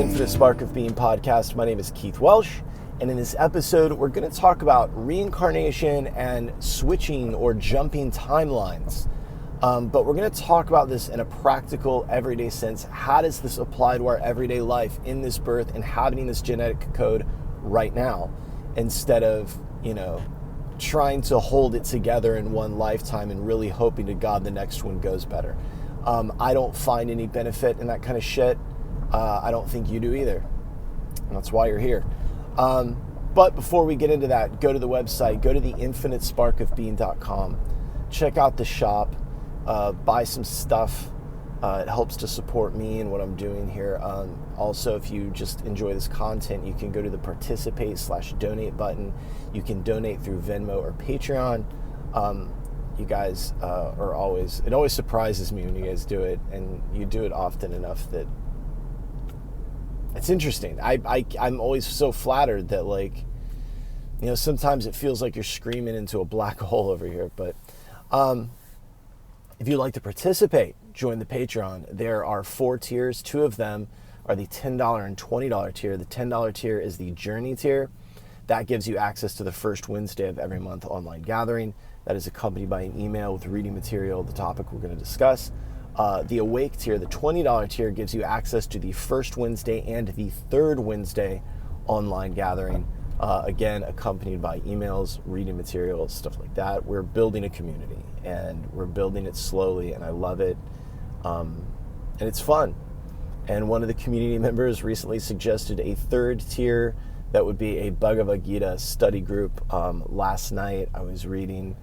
Infinite Spark of Being podcast. My name is Keith Welsh, and in this episode, we're going to talk about reincarnation and switching or jumping timelines. But we're going to talk about this in a practical, everyday sense. How does this apply to our everyday life in this birth, inhabiting this genetic code right now, instead of, trying to hold it together in one lifetime and really hoping to God the next one goes better. I don't find any benefit in that kind of shit. I don't think you do either. And that's why you're here. But before we get into that, go to the website, go to the infinitesparkofbeing.com. Check out the shop, buy some stuff. It helps to support me and what I'm doing here. Also, if you just enjoy this content, you can go to the participate/donate button. You can donate through Venmo or Patreon. You guys are always, it always surprises me when you guys do it, and you do it often enough that it's interesting. I'm always so flattered that, sometimes it feels like you're screaming into a black hole over here. But if you'd like to participate, join the Patreon. There are 4 tiers. 2 of them are the $10 and $20 tier. The $10 tier is the Journey tier. That gives you access to the first Wednesday of every month online gathering. That is accompanied by an email with reading material, the topic we're going to discuss. The Awake tier, the $20 tier, gives you access to the first Wednesday and the third Wednesday online gathering. Again, accompanied by emails, reading materials, stuff like that. We're building a community, and we're building it slowly, and I love it. And it's fun. And one of the community members recently suggested a third tier that would be a Bhagavad Gita study group. Last night I was reading,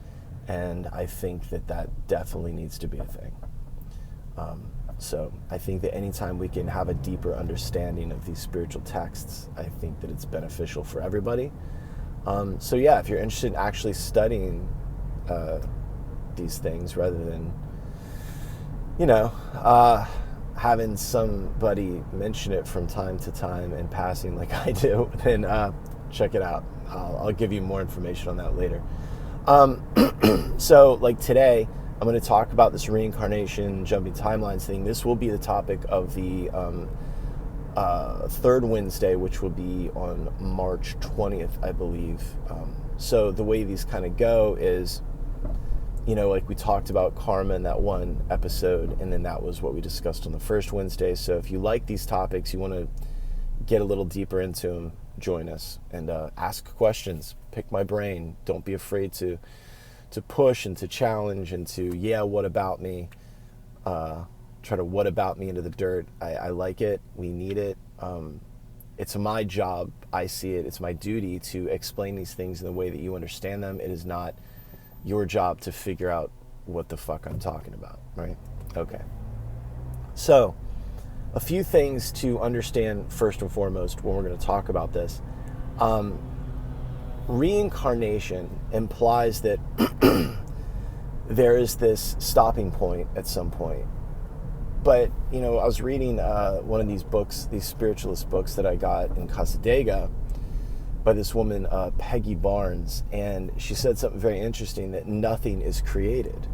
and I think that definitely needs to be a thing. So I think that anytime we can have a deeper understanding of these spiritual texts, I think that it's beneficial for everybody. So yeah, if you're interested in actually studying these things rather than, having somebody mention it from time to time and passing like I do, then check it out. I'll give you more information on that later. So like today, I'm going to talk about this reincarnation, jumping timelines thing. This will be the topic of the third Wednesday, which will be on March 20th, I believe. So the way these kind of go is, like we talked about karma in that one episode, and then that was what we discussed on the first Wednesday. So if you like these topics, you want to get a little deeper into them, join us and ask questions, pick my brain. Don't be afraid to push and to challenge and to, what about me? Try to what about me into the dirt. I like it. We need it. It's my job. I see it. It's my duty to explain these things in the way that you understand them. It is not your job to figure out what the fuck I'm talking about, right? Okay. So, a few things to understand first and foremost when we're going to talk about this. Reincarnation implies that there is this stopping point at some point. But, I was reading one of these books, these spiritualist books that I got in Casadega by this woman, Peggy Barnes, and she said something very interesting, that nothing is created,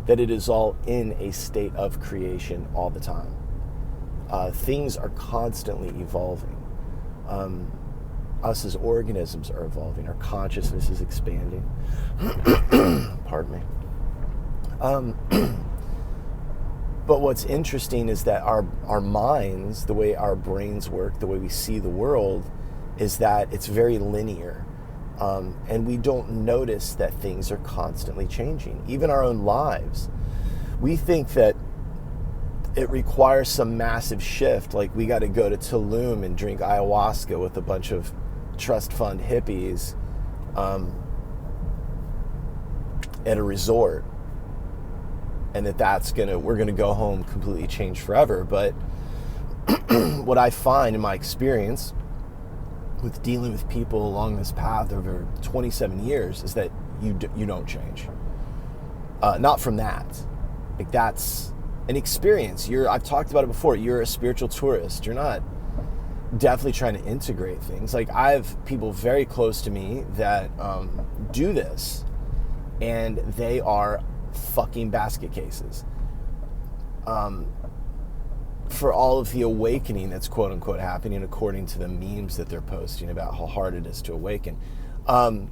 that it is all in a state of creation all the time. Things are constantly evolving. Us as organisms are evolving. Our consciousness is expanding. Pardon me. But what's interesting is that our minds, the way our brains work, the way we see the world, is that it's very linear. And we don't notice that things are constantly changing. Even our own lives. We think that it requires some massive shift, like we got to go to Tulum and drink ayahuasca with a bunch of trust fund hippies at a resort, and we're gonna go home completely changed forever. But what I find in my experience with dealing with people along this path over 27 years is that you don't change. Not from that. Like, that's an experience. I've talked about it before. You're a spiritual tourist. You're not definitely trying to integrate things. Like, I have people very close to me that do this, and they are fucking basket cases. for all of the awakening that's quote unquote happening according to the memes that they're posting about how hard it is to awaken. I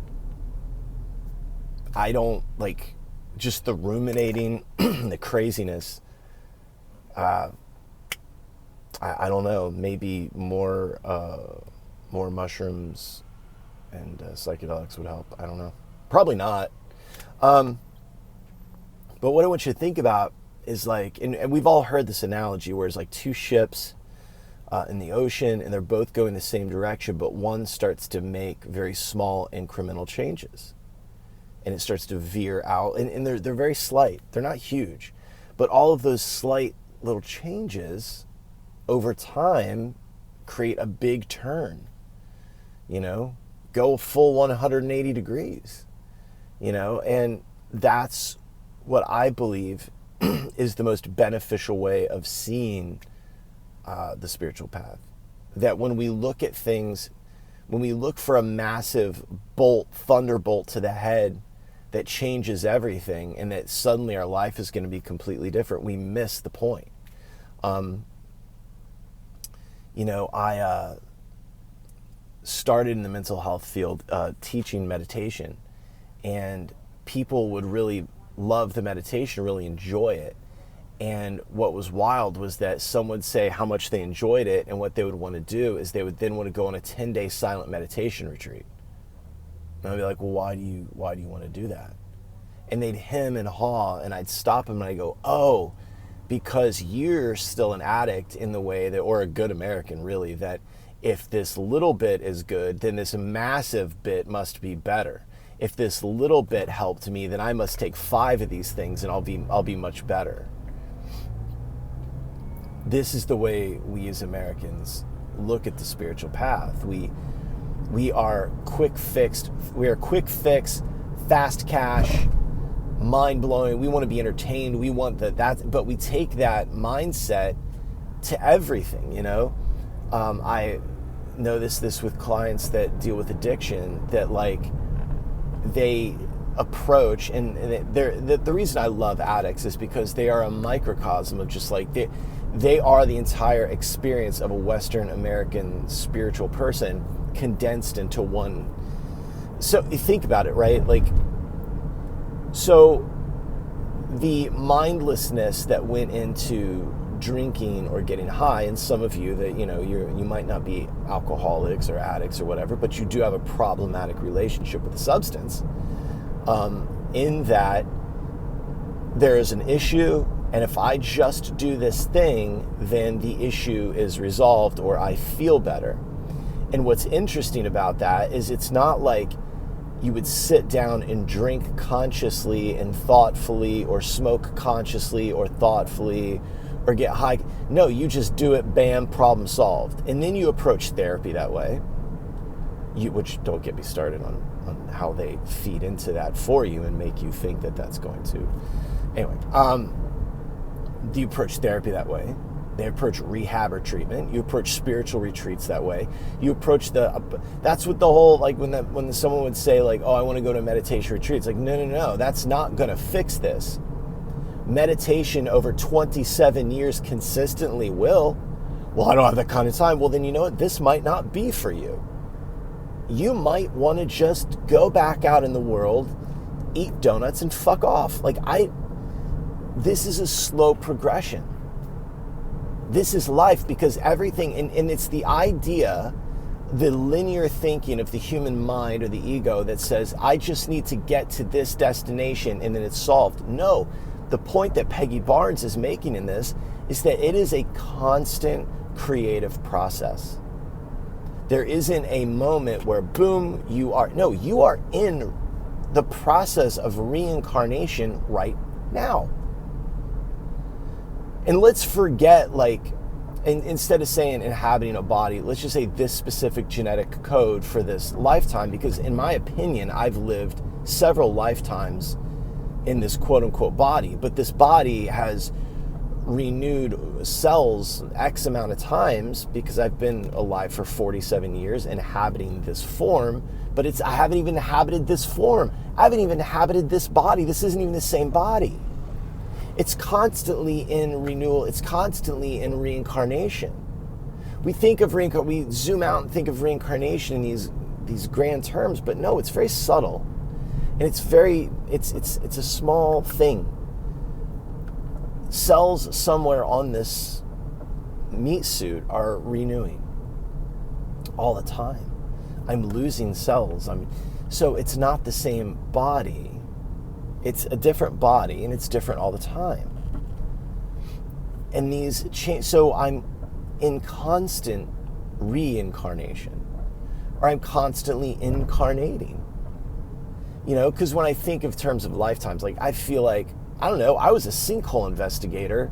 don't like just the ruminating, the craziness. I don't know, maybe more mushrooms and psychedelics would help. I don't know. Probably not. But what I want you to think about is like, and we've all heard this analogy where it's like two ships in the ocean and they're both going the same direction, but one starts to make very small incremental changes and it starts to veer out, and they're very slight. They're not huge, but all of those slight little changes over time create a big turn, go full 180 degrees, and that's what I believe is the most beneficial way of seeing the spiritual path. That when we look at things, when we look for a massive thunderbolt to the head that changes everything and that suddenly our life is going to be completely different, we miss the point. I started in the mental health field teaching meditation, and people would really love the meditation, really enjoy it. And what was wild was that some would say how much they enjoyed it, and what they would want to do is they would then want to go on a 10-day silent meditation retreat. And I'd be like, well, why do you want to do that? And they'd hem and haw, and I'd stop them and I'd go, oh, because you're still an addict in the way that, or a good American really, that if this little bit is good, then this massive bit must be better. If this little bit helped me, then I must take 5 of these things and I'll be much better. This is the way we as Americans look at the spiritual path. We are quick fix, fast cash, mind blowing. We want to be entertained. We want but we take that mindset to everything. I notice this with clients that deal with addiction, that like they approach, and the reason I love addicts is because they are a microcosm of just like they are the entire experience of a Western American spiritual person condensed into one. So you think about it, right? Like, so the mindlessness that went into drinking or getting high, and some of you that, you might not be alcoholics or addicts or whatever, but you do have a problematic relationship with the substance, in that there is an issue, and if I just do this thing, then the issue is resolved or I feel better. And what's interesting about that is it's not like you would sit down and drink consciously and thoughtfully, or smoke consciously or thoughtfully, or get high. No, you just do it, bam, problem solved. And then you approach therapy that way, which don't get me started on how they feed into that for you and make you think that that's going to. Anyway, you approach therapy that way. They approach rehab or treatment. You approach spiritual retreats that way. You approach that's what the whole, like when someone would say like, oh, I want to go to a meditation retreat. It's like, no, that's not going to fix this. Meditation over 27 years consistently will. Well, I don't have that kind of time. Well, then you know what? This might not be for you. You might want to just go back out in the world, eat donuts, and fuck off. This is a slow progression. This is life, because everything, and it's the idea, the linear thinking of the human mind or the ego that says, I just need to get to this destination and then it's solved. No, the point that Peggy Barnes is making in this is that it is a constant creative process. There isn't a moment where, boom, you are in the process of reincarnation right now. And let's forget, instead of saying inhabiting a body, let's just say this specific genetic code for this lifetime, because in my opinion, I've lived several lifetimes in this quote-unquote body, but this body has renewed cells X amount of times because I've been alive for 47 years inhabiting this form, but I haven't even inhabited this form. I haven't even inhabited this body. This isn't even the same body. It's constantly in renewal. It's constantly in reincarnation. We think of we zoom out and think of reincarnation in these grand terms, but no, it's very subtle, and it's a small thing. Cells somewhere on this meat suit are renewing all the time. I'm losing cells. So it's not the same body. It's a different body, and it's different all the time. And these change. So I'm in constant reincarnation, or I'm constantly incarnating. Because when I think of terms of lifetimes, like I feel like, I don't know, I was a sinkhole investigator.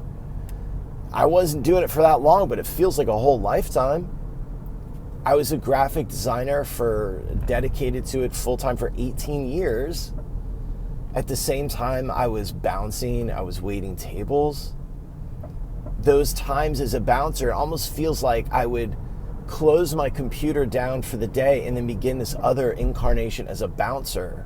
I wasn't doing it for that long, but it feels like a whole lifetime. I was a graphic designer dedicated to it full-time for 18 years. At the same time, I was bouncing, I was waiting tables. Those times as a bouncer, it almost feels like I would close my computer down for the day and then begin this other incarnation as a bouncer.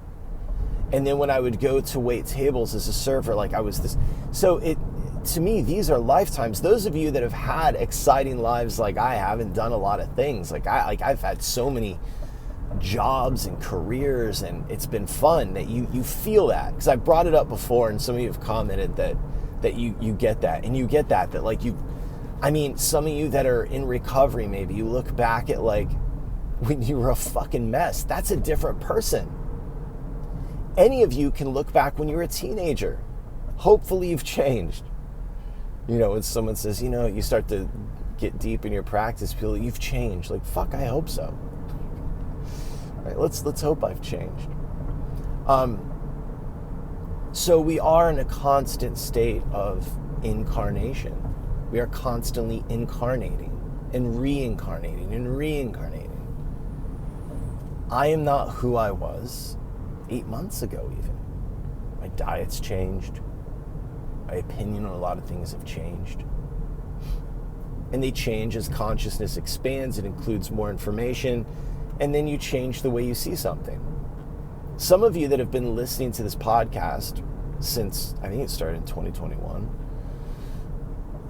And then when I would go to wait tables as a server, like I was this. So to me, these are lifetimes. Those of you that have had exciting lives like I have and done a lot of things, I've had so many jobs and careers, and it's been fun that you feel that, because I brought it up before and some of you have commented that you get that, and you get that like some of you that are in recovery, maybe you look back at like when you were a fucking mess. That's a different person. Any of you can look back when you were a teenager. Hopefully you've changed. When someone says, you start to get deep in your practice, feel you've changed. Like, fuck, I hope so. Right, let's hope I've changed. So we are in a constant state of incarnation. We are constantly incarnating and reincarnating and reincarnating. I am not who I was 8 months ago even. My diet's changed. My opinion on a lot of things have changed. And they change as consciousness expands. It includes more information. And then you change the way you see something. Some of you that have been listening to this podcast since, I think it started in 2021,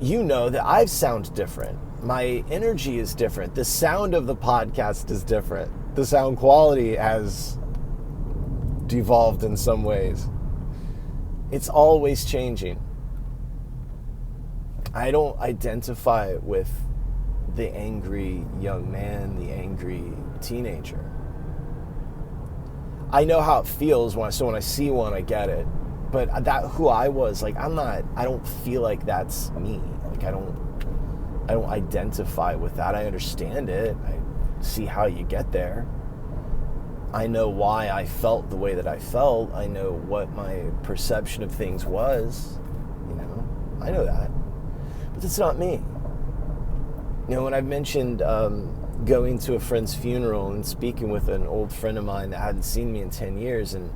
you know that I sound different. My energy is different. The sound of the podcast is different. The sound quality has devolved in some ways. It's always changing. I don't identify with the angry young man, the angry teenager. I know how it feels when I see one, I get it. But who I was, I don't feel like that's me. Like I don't identify with that. I understand it. I see how you get there. I know why I felt the way that I felt. I know what my perception of things was. I know that. But it's not me. When I mentioned going to a friend's funeral and speaking with an old friend of mine that hadn't seen me in 10 years and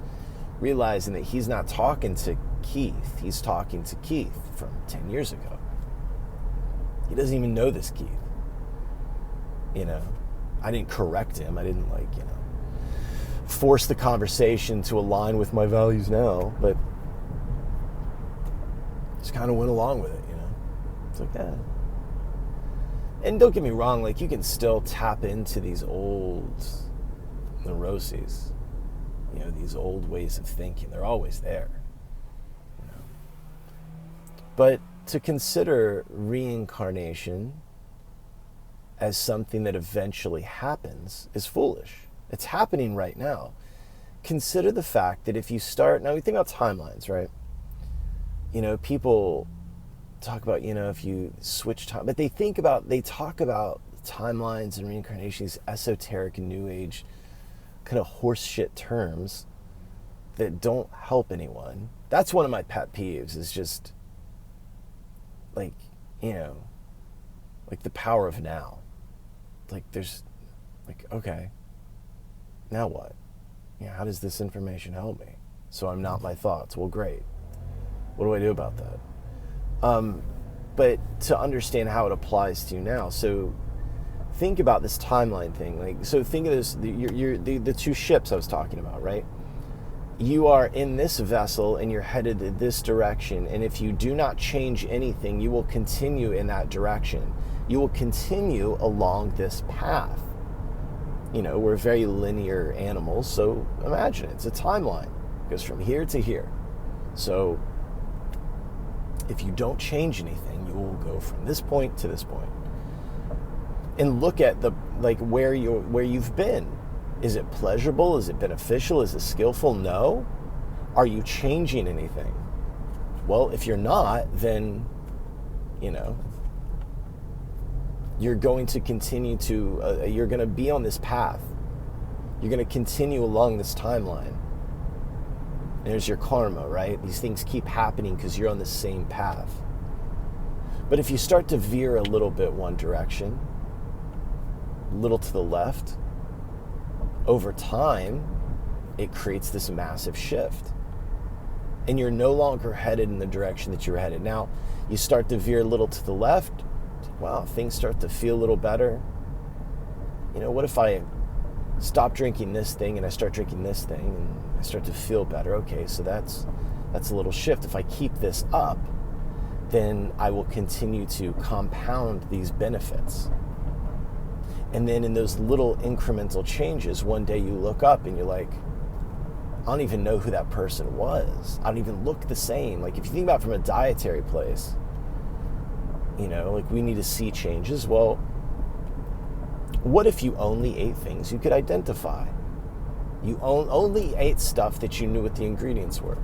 realizing that he's not talking to Keith, he's talking to Keith from 10 years ago. He doesn't even know this Keith. I didn't correct him. I didn't force the conversation to align with my values now, but just kind of went along with it, It's like that. And don't get me wrong, you can still tap into these old neuroses, these old ways of thinking. They're always there. But to consider reincarnation as something that eventually happens is foolish. It's happening right now. Consider the fact that if you start, now we think about timelines, right? People talk about, if you switch time, but they talk about timelines and reincarnation, these esoteric and new age kind of horseshit terms that don't help anyone. That's one of my pet peeves, is just the power of now. Okay, now what? How does this information help me? So I'm not my thoughts. Well, great. What do I do about that? But to understand how it applies to you now. So think about this timeline thing. So think of this, the two ships I was talking about, right? you are in this vessel and you're headed in this direction. And if you do not change anything, you will continue in that direction. You will continue along this path. You know, we're very linear animals, so imagine it's a timeline. It goes from here to here. So if you don't change anything, you will go from this point to this point. And look at where you've been. Is it pleasurable? Is it beneficial? Is it skillful? No. Are you changing anything? Well, if you're not, then, you know, you're going to continue to, you're going to be on this path. You're going to continue along this timeline. There's your karma, right? These things keep happening because you're on the same path. But if you start to veer a little bit one direction, a little to the left, over time, it creates this massive shift. And you're no longer headed in the direction that you're headed. Now, you start to veer a little to the left. Wow, things start to feel a little better. You know, what if I stop drinking this thing and I start drinking this thing and I start to feel better? Okay, so that's a little shift. If I keep this up, then I will continue to compound these benefits. And then in those little incremental changes, one day you look up and you're like, I don't even know who that person was. I don't even look the same. Like if you think about it from a dietary place, you know, like we need to see changes. Well, what if you only ate things you could identify? You only ate stuff that you knew what the ingredients were.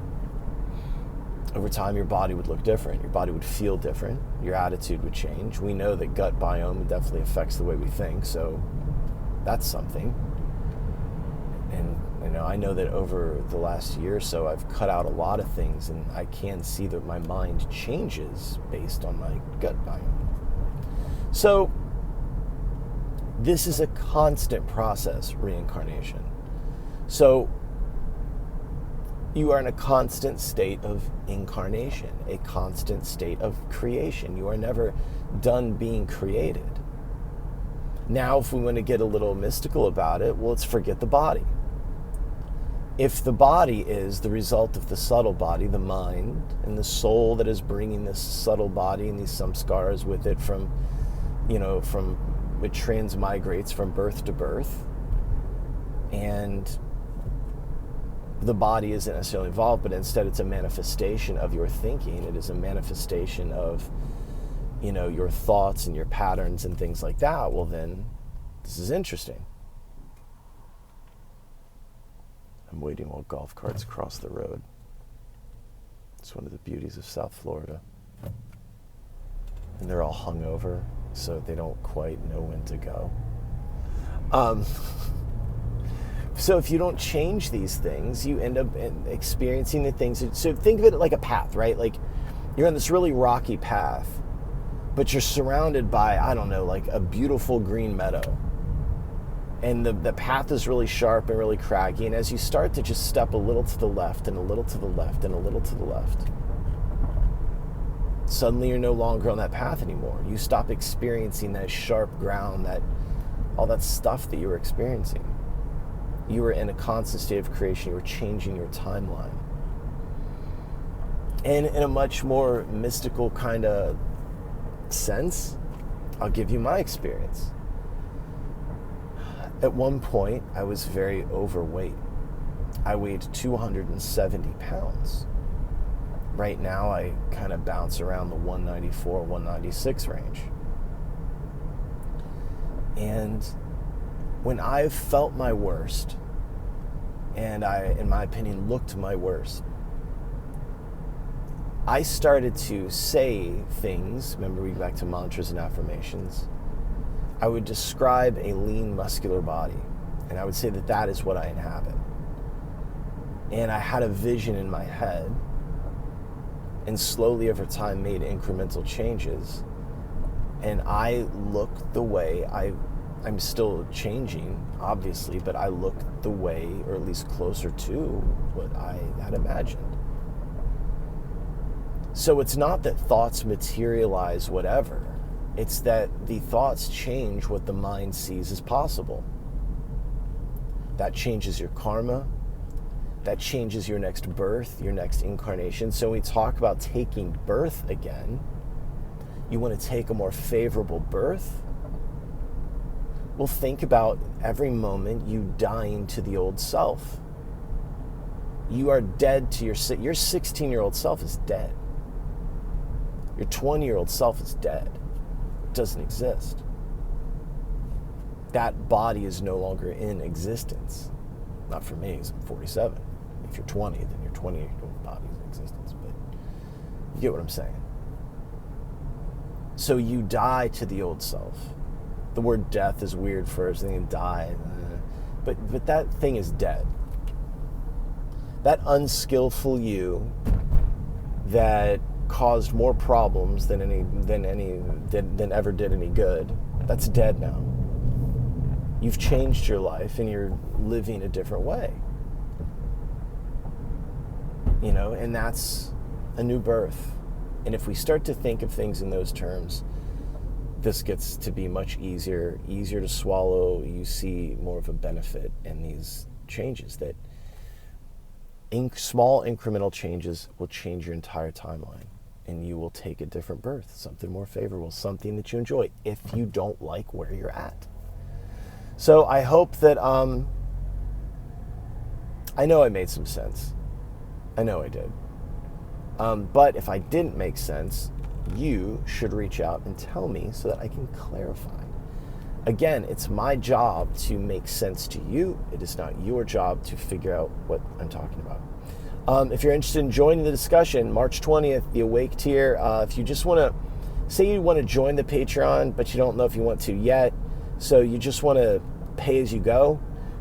Over time, your body would look different. Your body would feel different. Your attitude would change. We know that gut biome definitely affects the way we think, so that's something. And you know, I know that over the last year or so, I've cut out a lot of things, and I can see that my mind changes based on my gut biome. So this is a constant process, reincarnation. So you are in a constant state of incarnation, a constant state of creation. You are never done being created. Now, if we want to get a little mystical about it, well, let's forget the body. If the body is the result of the subtle body, the mind, and the soul that is bringing this subtle body and these samskaras with it from, you know, it transmigrates from birth to birth, and the body isn't necessarily involved, but instead it's a manifestation of your thinking. It is a manifestation of, you know, your thoughts and your patterns and things like that. Well, then this is interesting. I'm waiting while golf carts cross the road. It's one of the beauties of South Florida. And they're all hungover, so they don't quite know when to go. So if you don't change these things, you end up experiencing the things. So think of it like a path, right? Like you're on this really rocky path, but you're surrounded by, I don't know, like a beautiful green meadow. And the path is really sharp and really craggy. And as you start to just step a little to the left and a little to the left and a little to the left, suddenly you're no longer on that path anymore. You stop experiencing that sharp ground, all that stuff that you were experiencing. You were in a constant state of creation. You were changing your timeline. And in a much more mystical kind of sense, I'll give you my experience. At one point, I was very overweight. I weighed 270 pounds. Right now, I kind of bounce around the 194, 196 range. And when I felt my worst, and I, in my opinion, looked my worst, I started to say things. Remember, we go back to mantras and affirmations. I would describe a lean, muscular body, and I would say that that is what I inhabit. And I had a vision in my head, and slowly over time made incremental changes. And I looked the way I'm still changing, obviously, but I look the way, or at least closer to what I had imagined. So it's not that thoughts materialize whatever. It's that the thoughts change what the mind sees as possible. That changes your karma. that changes your next birth, your next incarnation. So when we talk about taking birth again, you want to take a more favorable birth? Well, think about every moment you dying to the old self. You are dead to your 16-year-old self is dead. Your 20-year-old self is dead. It doesn't exist. That body is no longer in existence. Not for me, I'm 47. If you're 20, then your 20-year-old body is in existence. But you get what I'm saying. So you die to the old self. The word death is weird first, and then die. But that thing is dead. That unskillful you that caused more problems than ever did any good, that's dead now. You've changed your life and you're living a different way. And that's a new birth. And if we start to think of things in those terms, this gets to be much easier to swallow. You see more of a benefit in these changes, that small incremental changes will change your entire timeline, and you will take a different birth, something more favorable, something that you enjoy, if you don't like where you're at. So I hope that, I know I made some sense. I know I did. But if I didn't make sense, you should reach out and tell me so that I can clarify. Again, it's my job to make sense to you. It is not your job to figure out what I'm talking about. If you're interested in joining the discussion, March 20th, the Awake tier. If you just want to, say you want to join the Patreon, but you don't know if you want to yet, so you just want to pay as you go,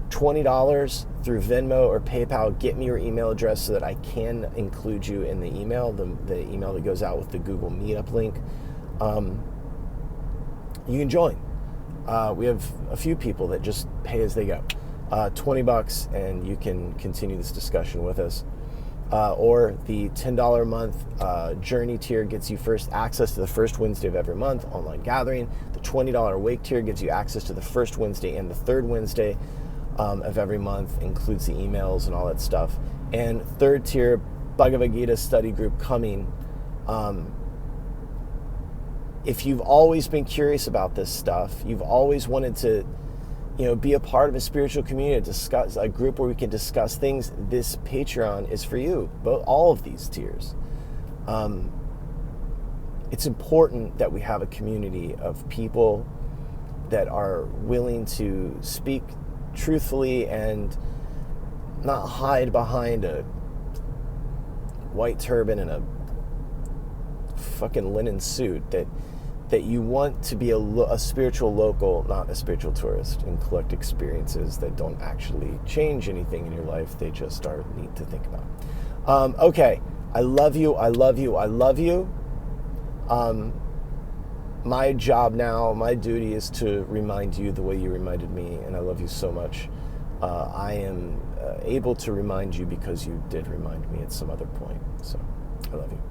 $20 through Venmo or PayPal. Get me your email address so that I can include you in the email, the email that goes out with the Google Meetup link. You can join. We have a few people that just pay as they go. $20 and you can continue this discussion with us. Or the $10 a month Journey tier gets you first access to the first Wednesday of every month online gathering. The $20 Awake tier gives you access to the first Wednesday and the third Wednesday of every month, includes the emails and all that stuff. And third tier Bhagavad Gita study group coming. If you've always been curious about this stuff, you've always wanted to, be a part of a spiritual community, discuss a group where we can discuss things, this Patreon is for you. All of these tiers. It's important that we have a community of people that are willing to speak truthfully and not hide behind a white turban and a fucking linen suit, that you want to be a spiritual local, not a spiritual tourist, and collect experiences that don't actually change anything in your life. They just are neat to think about. Okay, I love you, I love you, I love you. My job now, my duty is to remind you the way you reminded me, and I love you so much. I am able to remind you because you did remind me at some other point. So, I love you.